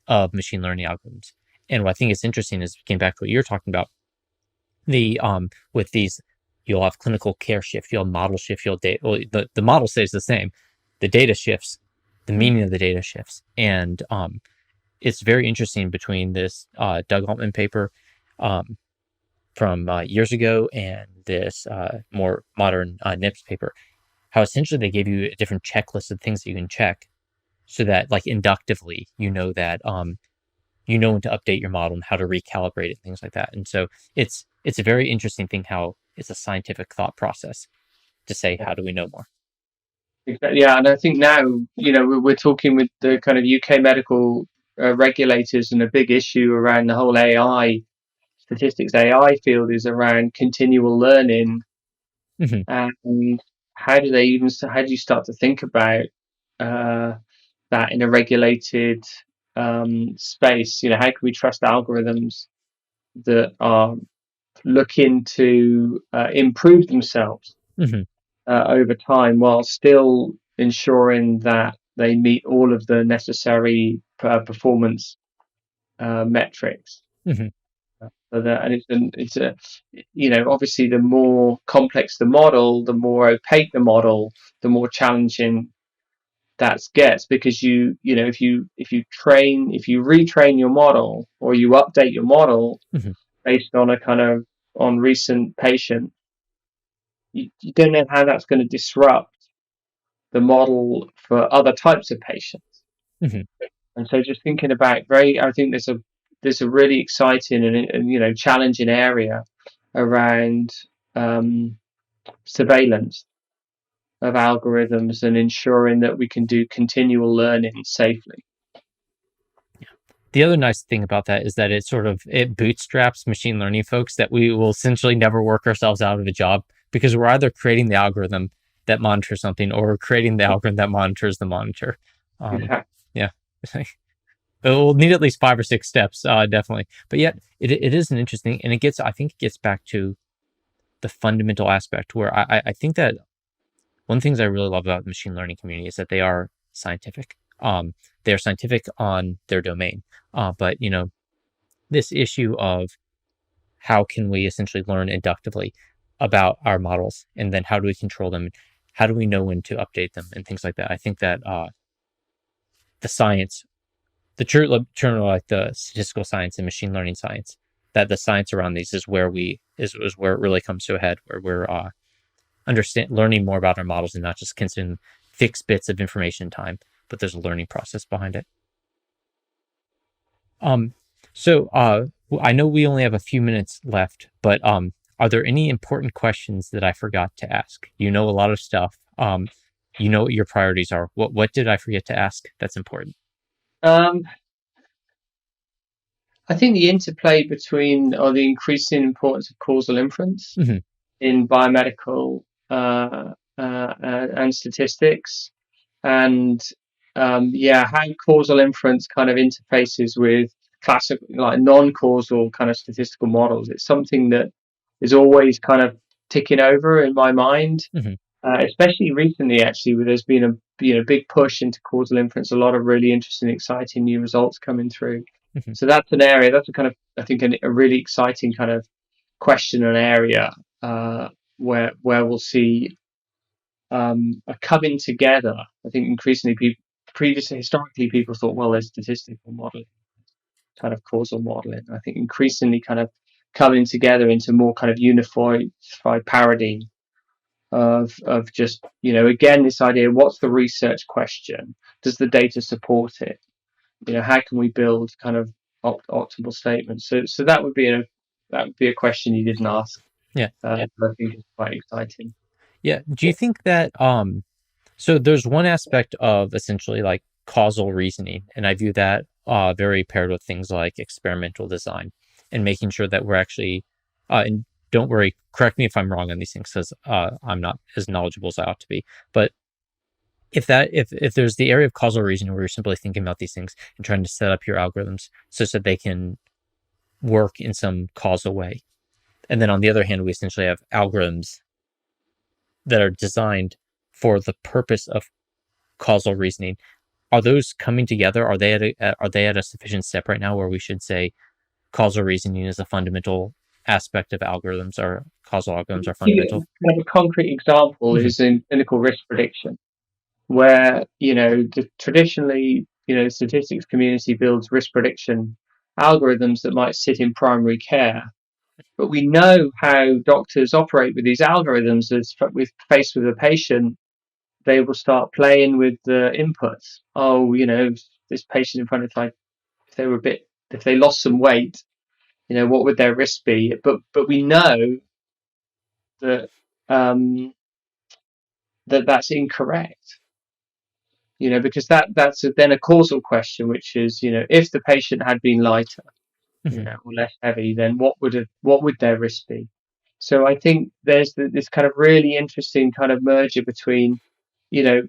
B: of machine learning algorithms. And what I think is interesting is, getting back to what you're talking about, the with these, you'll have clinical care shift, you'll have model shift, you'll data. Well, the model stays the same, the data shifts, the meaning of the data shifts, and it's very interesting between this Doug Altman paper from years ago and this more modern NIPS paper, how essentially they gave you a different checklist of things that you can check, so that like inductively you know that you know when to update your model and how to recalibrate it, things like that. And so it's a very interesting thing how it's a scientific thought process to say, how do we know more?
A: Exactly. Yeah, and I think now, we're talking with the kind of UK medical regulators, and a big issue around the whole AI statistics AI field is around continual learning.
B: Hmm.
A: And how do you start to think about uh, that in a regulated space? How can we trust algorithms that are looking to improve themselves
B: Hmm.
A: over time, while still ensuring that they meet all of the necessary performance metrics?
B: Hmm.
A: So that, and it's a, obviously the more complex the model, the more opaque the model, the more challenging that gets, because if you retrain your model, or you update your model
B: Hmm.
A: based on a kind of on recent patient, you don't know how that's going to disrupt the model for other types of patients.
B: Hmm.
A: And so just thinking about I think there's a really exciting and challenging area around um, surveillance of algorithms and ensuring that we can do continual learning safely.
B: The other nice thing about that is that it bootstraps machine learning folks, that we will essentially never work ourselves out of a job, because we're either creating the algorithm that monitors something, or we're creating the algorithm that monitors the monitor. Um,
A: Yeah.
B: yeah. It'll need at least 5 or 6 steps, definitely. But yet, it is an interesting, and I think it gets back to the fundamental aspect where I think that one of the things I really love about the machine learning community is that they are scientific. They're scientific on their domain, but this issue of how can we essentially learn inductively about our models, and then how do we control them? How do we know when to update them and things like that? I think that the science, the true term, like the statistical science and machine learning science, that the science around these is where is where it really comes to a head, where we're learning more about our models, and not just consuming fixed bits of information in time, but there's a learning process behind it. Um, I know we only have a few minutes left, but are there any important questions that I forgot to ask? You know a lot of stuff. You know what your priorities are. What did I forget to ask that's important?
A: Um, I think the interplay between, or the increasing importance of causal inference
B: Hmm.
A: in biomedical and statistics, and how causal inference kind of interfaces with classic, like non-causal kind of statistical models. It's something that is always kind of ticking over in my mind,
B: Hmm.
A: especially recently. Actually, where there's been a big push into causal inference, a lot of really interesting, exciting new results coming through.
B: Hmm.
A: So that's an area. That's a kind of, I think, a really exciting kind of question and area where we'll see a coming together. I think increasingly historically people thought, well, there's statistical modeling, kind of causal modeling. I think increasingly kind of coming together into more kind of unified paradigm of just, again, this idea: what's the research question? Does the data support it? How can we build kind of optimal statements? So that would be a question you didn't ask.
B: Yeah.
A: But I think it's quite exciting.
B: Yeah. Do you think that so there's one aspect of essentially like causal reasoning, and I view that very paired with things like experimental design, and making sure that we're actually and don't worry, correct me if I'm wrong on these things, because I'm not as knowledgeable as I ought to be. But if there's the area of causal reasoning where you're simply thinking about these things and trying to set up your algorithms such that they can work in some causal way, and then on the other hand, we essentially have algorithms that are designed for the purpose of causal reasoning. Are those coming together? Are they at a sufficient step right now where we should say causal reasoning is a fundamental aspect of algorithms or causal algorithms are
A: Give it
B: fundamental.
A: kind of a concrete example
B: Mhm,
A: is in clinical risk prediction, where traditionally, the statistics community builds risk prediction algorithms that might sit in primary care. But we know how doctors operate with these algorithms. As with faced with a patient, they will start playing with the inputs. Oh, this patient in front of, like, if they lost some weight, what would their risk be? But we know that that's incorrect. Because that's then a causal question, which is, if the patient had been lighter,
B: mhm,
A: or less heavy, then what would their risk be? So I think there's this kind of really interesting kind of merger between, you know,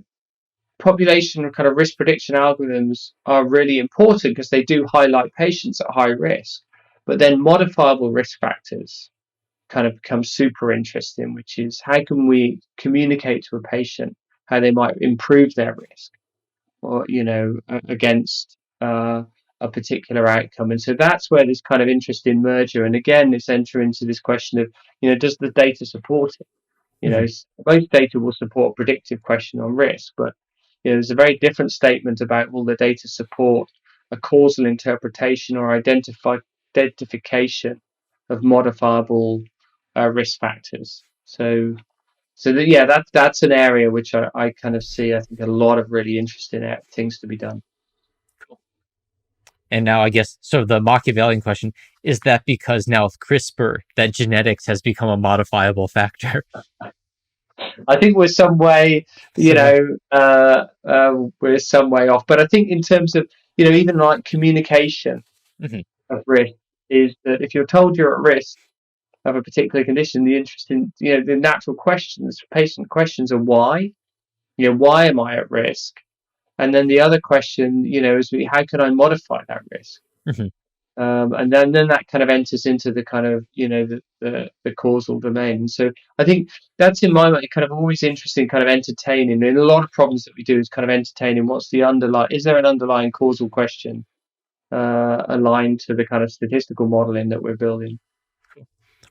A: population kind of risk prediction algorithms are really important because they do highlight patients at high risk, but then modifiable risk factors kind of become super interesting, which is how can we communicate to a patient how they might improve their risk, or against a particular outcome. And so that's where this kind of interesting merger, and again this enter into this question of, does the data support it?
B: mhm,
A: Most data will support predictive question on risk, but there's a very different statement about will the data support a causal interpretation or identification of modifiable risk factors. So that's an area which I kind of see, I think, a lot of really interesting things to be done.
B: cool. And now I guess so. The Machiavellian question is that because now with CRISPR, that genetics has become a modifiable factor.
A: I think
B: So,
A: we're some way off. But I think in terms of, even like communication
B: mhm,
A: of risk, is that if you're told you're at risk of a particular condition, the interesting, the natural questions, patient questions are why? Why am I at risk? And then the other question, is how can I modify that risk?
B: mhm.
A: And then that kind of enters into the kind of, the causal domain. So I think that's, in my mind, kind of always interesting, kind of entertaining. And a lot of problems that we do is kind of entertaining. Is there an underlying causal question aligned to the kind of statistical modeling that we're building?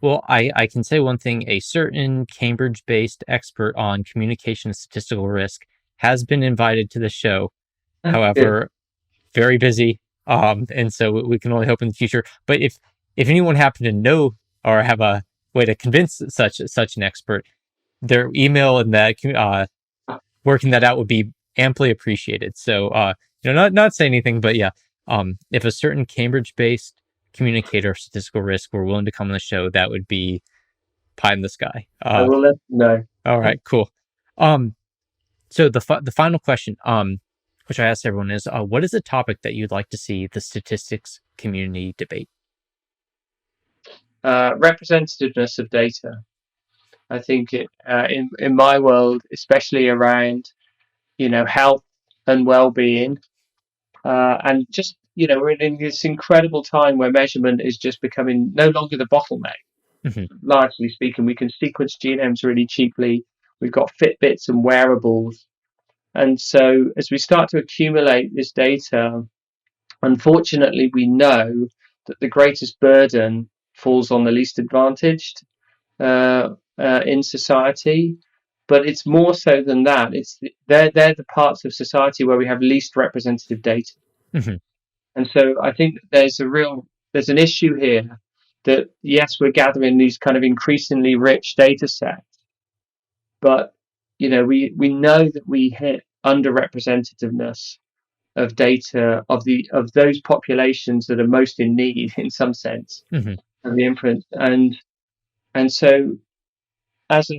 B: Well, I can say one thing. A certain Cambridge based expert on communication and statistical risk has been invited to the show.
A: Good.
B: However, very busy. And so we can only hope in the future. But if anyone happened to know or have a way to convince such an expert, their email and that working that out would be amply appreciated. So not say anything, but yeah, if a certain Cambridge-based communicator of statistical risk were willing to come on the show, that would be pie in the sky.
A: I will let you know.
B: All right, cool. Um, so the final question, which I asked everyone is, what is a topic that you'd like to see the statistics community debate?
A: Representativeness of data. I think in my world, especially around, health and well-being, and just, we're in this incredible time where measurement is just becoming no longer the bottleneck.
B: Mhm,
A: Largely speaking, we can sequence genomes really cheaply. We've got Fitbits and wearables, and so as we start to accumulate this data, unfortunately, we know that the greatest burden falls on the least advantaged in society. But it's more so than that. They're the parts of society where we have least representative data.
B: mhm,
A: And so I think there's an issue here that, yes, we're gathering these kind of increasingly rich data sets, but we know that we hit underrepresentativeness of data of those populations that are most in need, in some sense,
B: mhm,
A: of the inference. And so as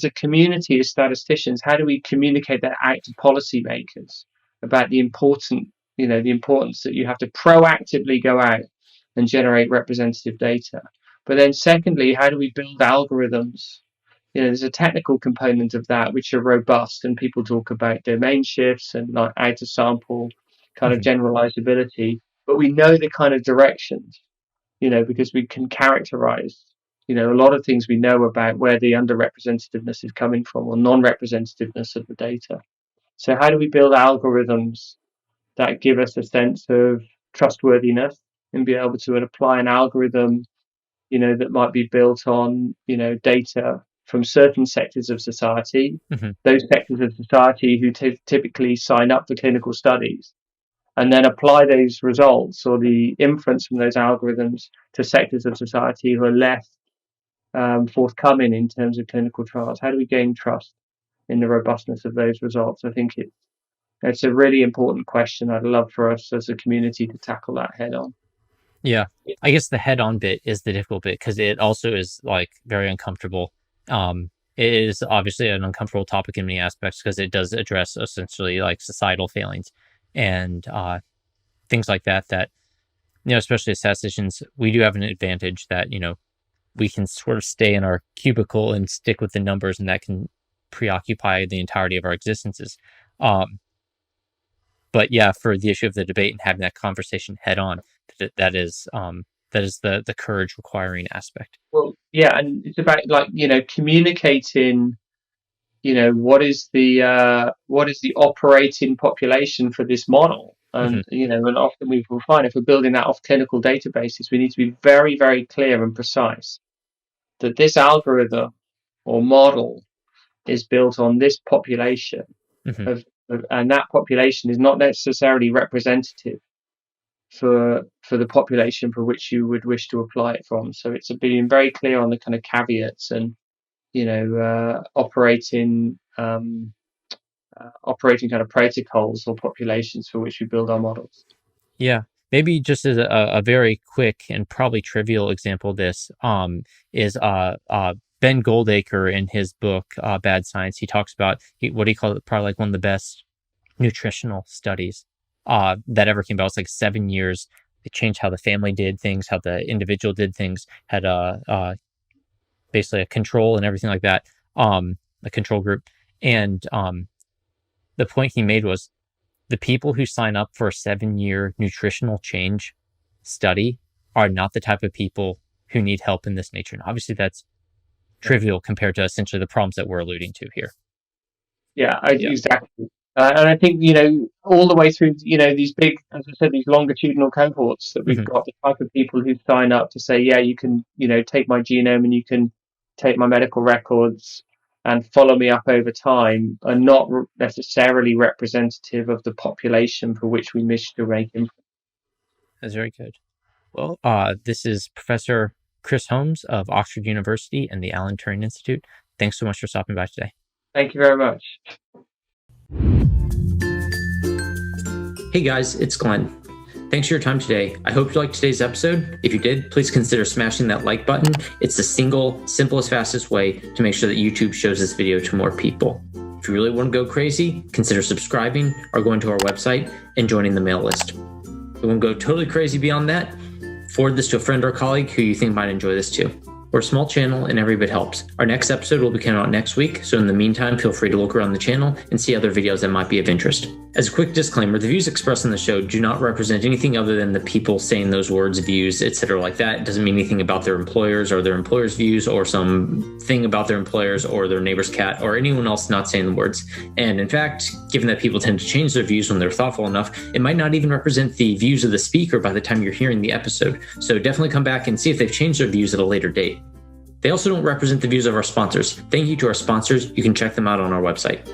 A: a community of statisticians, how do we communicate that out to policymakers about the importance that you have to proactively go out and generate representative data? But then secondly, how do we build algorithms? There's a technical component of that which are robust, and people talk about domain shifts and like out of sample kind of
B: mhm,
A: generalizability, but we know the kind of directions, because we can characterize, a lot of things we know about where the underrepresentativeness is coming from, or non-representativeness of the data. So how do we build algorithms that give us a sense of trustworthiness and be able to apply an algorithm, that might be built on, data from certain sectors of society, those sectors of society who typically sign up for clinical studies, and then apply those results or the inference from those algorithms to sectors of society who are less forthcoming in terms of clinical trials. How do we gain trust in the robustness of those results? I think it's a really important question. I'd love for us as a community to tackle that head on.
B: Yeah, I guess the head-on bit is the difficult bit because it also is like very uncomfortable. It is obviously an uncomfortable topic in many aspects because it does address essentially like societal failings and things like that. That especially as statisticians, we do have an advantage that we can sort of stay in our cubicle and stick with the numbers, and that can preoccupy the entirety of our existences. But yeah, for the issue of the debate and having that conversation head on, that is the courage requiring aspect.
A: Well, yeah, and it's about communicating. What is the operating population for this model, and and often we will find if we're building that off clinical databases, we need to be very, very clear and precise that this algorithm or model is built on this population and that population is not necessarily representative for the population for which you would wish to apply it from. So it's being very clear on the kind of caveats and operating kind of protocols or populations for which we build our models.
B: Yeah, maybe just as a very quick and probably trivial example of this is Ben Goldacre in his book Bad Science. He talks about what he called probably like one of the best nutritional studies that ever came about. It's like 7 years. It changed how the family did things, how the individual did things, had basically a control and everything like that, a control group. And the point he made was the people who sign up for a 7-year nutritional change study are not the type of people who need help in this nature. And obviously that's trivial compared to essentially the problems that we're alluding to here.
A: Yeah, exactly. And I think, all the way through, these big, as I said, these longitudinal cohorts that we've got, the type of people who sign up to say, yeah, you can, take my genome and you can take my medical records and follow me up over time are not necessarily representative of the population for which we wish to make inference.
B: That's very good. Well, this is Professor Chris Holmes of Oxford University and the Alan Turing Institute. Thanks so much for stopping by today.
A: Thank you very much.
B: Hey guys, it's Glenn. Thanks for your time today. I hope you liked today's episode. If you did, please consider smashing that like button. It's the single, simplest, fastest way to make sure that YouTube shows this video to more people. If you really want to go crazy, consider subscribing or going to our website and joining the mail list. If you want to go totally crazy beyond that, forward this to a friend or colleague who you think might enjoy this too. We're a small channel and every bit helps. Our next episode will be coming out next week, so in the meantime, feel free to look around the channel and see other videos that might be of interest. As a quick disclaimer, the views expressed on the show do not represent anything other than the people saying those words, views, etc. like that. It doesn't mean anything about their employers or their employers' views or some thing about their employers or their neighbor's cat or anyone else not saying the words. And in fact, given that people tend to change their views when they're thoughtful enough, it might not even represent the views of the speaker by the time you're hearing the episode. So definitely come back and see if they've changed their views at a later date. They also don't represent the views of our sponsors. Thank you to our sponsors. You can check them out on our website.